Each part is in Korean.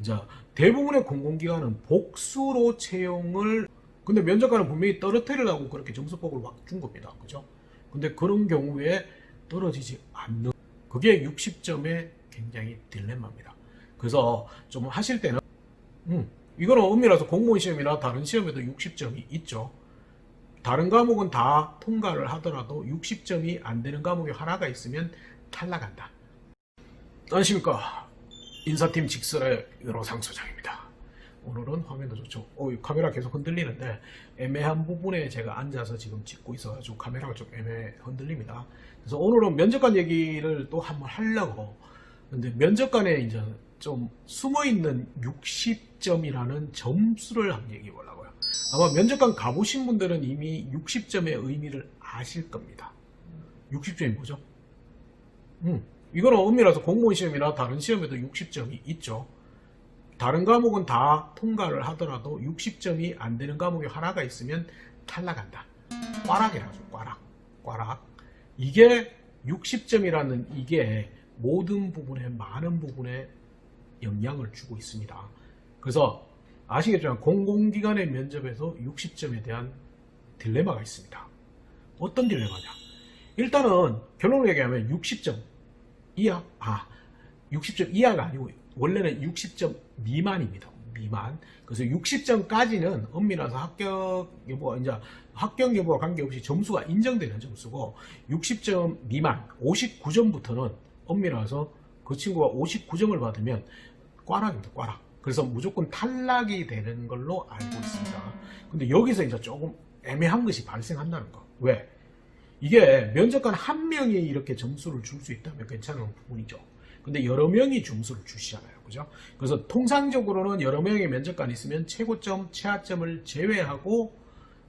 이제 대부분의 공공기관은 복수로 채용을, 근데 면접관은 분명히 떨어뜨리려고 그렇게 점수폭을 확 준 겁니다. 그죠? 근데 그런 경우에 떨어지지 않는, 그게 60점의 굉장히 딜레마입니다. 그래서 좀 하실 때는 이거는 엄밀해서 공무원 시험이나 다른 시험에도 60점이 있죠. 다른 과목은 다 통과를 하더라도 60점이 안 되는 과목이 하나가 있으면 탈락한다. 안녕하십니까, 인사팀 직설의 윤호상 소장입니다. 오늘은 화면도 좋죠. 카메라 계속 흔들리는데 애매한 부분에 제가 앉아서 지금 찍고 있어가지고 카메라가 좀 흔들립니다. 그래서 오늘은 면접관 얘기를 또 한번 하려고. 근데 면접관에 이제 좀 숨어있는 60점이라는 점수를 한번 얘기해 보려고요. 아마 면접관 가보신 분들은 이미 60점의 의미를 아실 겁니다. 60점이 뭐죠? 이거는 엄밀해서 공무원 시험이나 다른 시험에도 60점이 있죠. 다른 과목은 다 통과를 하더라도 60점이 안 되는 과목이 하나가 있으면 탈락한다. 꽈락이라고 하죠. 꽈락. 이게 60점이라는 이게 모든 부분에, 많은 부분에 영향을 주고 있습니다. 그래서 아시겠지만 공공기관의 면접에서 60점에 대한 딜레마가 있습니다. 어떤 딜레마냐? 일단은 결론을 얘기하면 60점 이하, 60점 이하가 아니고 원래는 60점 미만입니다. 미만. 그래서 60점까지는 엄밀해서 합격 여부가, 이제 합격 여부와 관계없이 점수가 인정되는 점수고, 60점 미만, 59점부터는 엄밀해서 그 친구가 59점을 받으면 꽈락입니다. 꽈락. 그래서 무조건 탈락이 되는 걸로 알고 있습니다. 근데 여기서 이제 조금 애매한 것이 발생한다는 거. 왜? 이게 면접관 한 명이 이렇게 점수를 줄 수 있다면 괜찮은 부분이죠. 근데 여러 명이 점수를 주시잖아요. 그죠? 그래서 통상적으로는 여러 명의 면접관이 있으면 최고점, 최하점을 제외하고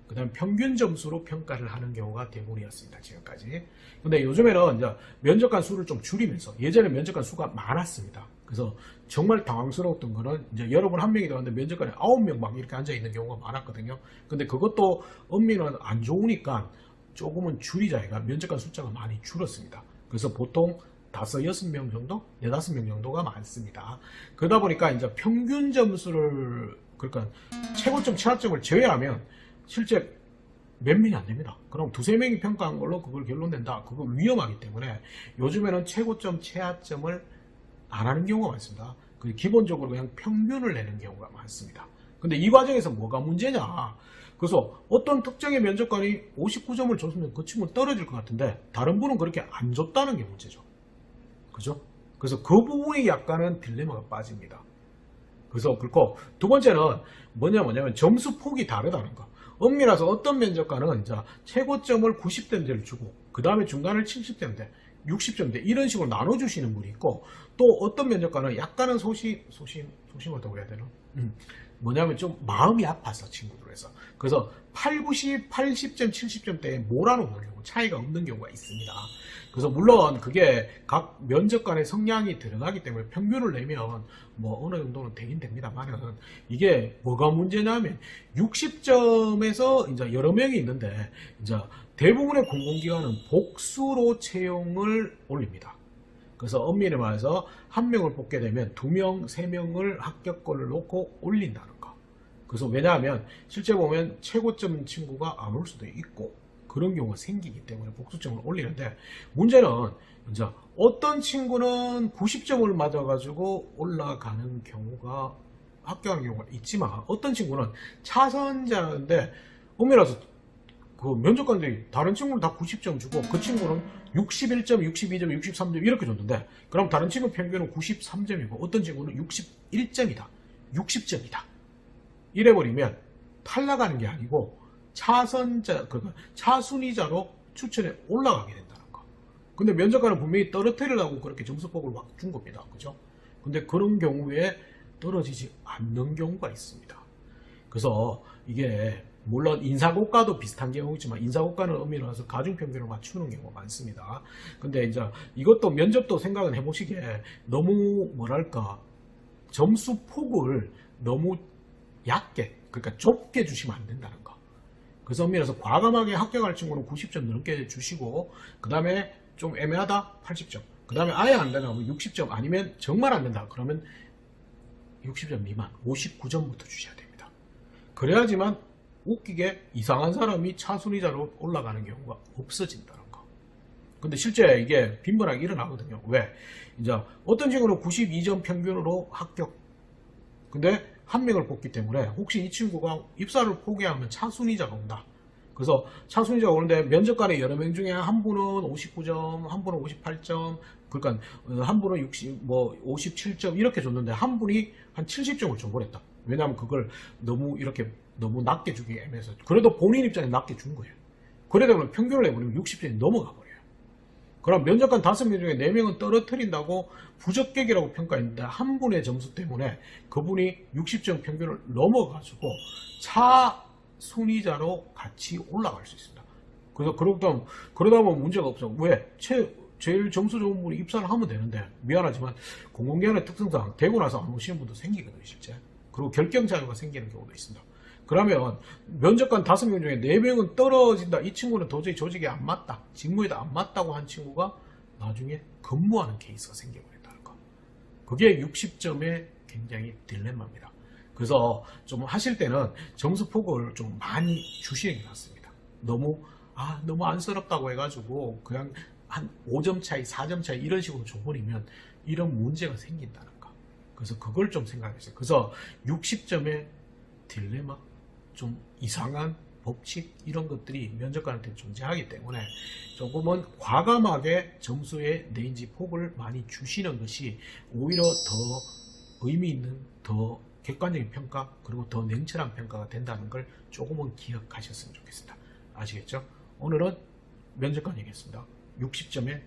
그 다음 평균 점수로 평가를 하는 경우가 대부분이었습니다. 지금까지. 근데 요즘에는 이제 면접관 수를 좀 줄이면서, 예전에 면접관 수가 많았습니다. 그래서 정말 당황스러웠던 거는 이제 여러분 한 명이 들어갔는데 면접관에 9명 막 이렇게 앉아 있는 경우가 많았거든요. 근데 그것도 엄밀은 안 좋으니까 조금은 줄이자 해가 면접관 숫자가 많이 줄었습니다. 그래서 보통 5, 6명 정도? 4, 5명 정도가 많습니다. 그러다 보니까 이제 평균 점수를, 그러니까 최고점, 최하점을 제외하면 실제 몇 명이 안 됩니다. 그럼 2, 3명이 평가한 걸로 그걸 결론 낸다. 그거 위험하기 때문에 요즘에는 최고점, 최하점을 안 하는 경우가 많습니다. 기본적으로 그냥 평균을 내는 경우가 많습니다. 근데 이 과정에서 뭐가 문제냐? 그래서 어떤 특정의 면접관이 59점을 줬으면 그 친구는 떨어질 것 같은데 다른 분은 그렇게 안 줬다는 게 문제죠. 그죠? 그래서 그 부분이 약간은 딜레마가 빠집니다. 그래서 그렇고, 두 번째는 뭐냐면 점수 폭이 다르다는 거. 엄밀해서 어떤 면접관은 이제 최고점을 90점대를 주고 그 다음에 중간을 70점대, 60점대 이런 식으로 나눠주시는 분이 있고, 또 어떤 면접관은 약간은 소심하다고 해야 되나? 뭐냐면 좀 마음이 아파서 친구들에서. 그래서 8, 90, 80점, 70점대에 몰아놓는 경우, 차이가 없는 경우가 있습니다. 그래서 물론 그게 각 면접관의 성향이 들어가기 때문에 평균을 내면 뭐 어느 정도는 되긴 됩니다만은, 이게 뭐가 문제냐면 60점에서 이제 여러 명이 있는데 이제 대부분의 공공기관은 복수로 채용을 올립니다. 그래서 엄밀히 말해서 한 명을 뽑게 되면 2명, 3명을 합격권을 놓고 올린다는 거. 그래서 왜냐하면 실제 보면 최고점 친구가 안 올 수도 있고 그런 경우가 생기기 때문에 복수점을 올리는데, 문제는 이제 어떤 친구는 90점을 맞아가지고 올라가는 경우가, 합격하는 경우가 있지만 어떤 친구는 차선자인데 엄밀해서 그 면접관들이 다른 친구는 다 90점 주고 그 친구는 61점, 62점, 63점 이렇게 줬는데, 그럼 다른 친구 평균은 93점이고 어떤 친구는 61점이다, 60점이다 이래버리면 탈락하는 게 아니고 차선자, 그러니까 차순위자로 추천에 올라가게 된다는 거. 근데 면접관은 분명히 떨어뜨리려고 그렇게 점수폭을 확 준 겁니다. 그죠? 근데 그런 경우에 떨어지지 않는 경우가 있습니다. 그래서 이게 물론 인사고과도 비슷한 경우지만 인사고과는 엄밀히 말해서 가중평균을 맞추는 경우가 많습니다. 근데 이제 이것도 면접도 생각은 해보시기에 너무 뭐랄까 점수 폭을 너무 얕게, 그러니까 좁게 주시면 안 된다는 거. 그래서 엄밀히 해서 과감하게 합격할 친구는 90점 넘게 주시고, 그 다음에 좀 애매하다 80점, 그 다음에 아예 안 되나 하면 60점, 아니면 정말 안 된다 그러면 60점 미만, 59점부터 주셔야 됩니다. 그래야지만 웃기게 이상한 사람이 차순위자로 올라가는 경우가 없어진다는 거. 근데 실제 이게 빈번하게 일어나거든요. 왜? 이제 어떤 친구는 92점 평균으로 합격. 근데 한 명을 뽑기 때문에 혹시 이 친구가 입사를 포기하면 차순위자가 온다. 그래서 차순위자가 오는데 면접관의 여러 명 중에 한 분은 59점, 한 분은 58점, 그러니까 한 분은 57점 이렇게 줬는데 한 분이 한 70점을 줘버렸다. 왜냐하면 그걸 너무 낮게 주기 애매해서. 그래도 본인 입장에 낮게 준 거예요. 그러다 보면 평균을 내버리면 60점이 넘어가 버려요. 그럼 면접관 5명 중에 4명은 떨어뜨린다고 부적격이라고 평가했는데 한 분의 점수 때문에 그분이 60점 평균을 넘어가지고 차순위자로 같이 올라갈 수 있습니다. 그래서 그러다 보면 문제가 없어. 왜? 제일 점수 좋은 분이 입사를 하면 되는데, 미안하지만 공공기관의 특성상 되고 나서 안 오시는 분도 생기거든요, 실제. 그리고 결격 자료가 생기는 경우도 있습니다. 그러면 면접관 5명 중에 4명은 떨어진다. 이 친구는 도저히 조직에 안 맞다, 직무에도 안 맞다고 한 친구가 나중에 근무하는 케이스가 생겨버린다는 거. 그게 60점의 굉장히 딜레마입니다. 그래서 좀 하실 때는 점수 폭을 좀 많이 주시는 게 낫습니다. 너무 안쓰럽다고 해가지고 그냥 한 5점 차이, 4점 차이 이런 식으로 줘버리면 이런 문제가 생긴다는 거. 그래서 그걸 좀 생각했어요. 그래서 60점의 딜레마, 좀 이상한 법칙 이런 것들이 면접관한테 존재하기 때문에 조금은 과감하게 점수의 레인지 폭을 많이 주시는 것이 오히려 더 의미 있는, 더 객관적인 평가, 그리고 더 냉철한 평가가 된다는 걸 조금은 기억하셨으면 좋겠습니다. 아시겠죠? 오늘은 면접관 얘기했습니다. 60점의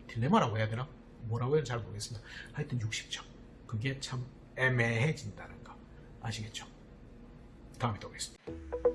딜레마라고 해야 되나? 뭐라고 해야 잘 모르겠습니다. 하여튼 60점. 그게 참 애매해진다는 거. 아시겠죠? 다음에 또 뵙겠습니다.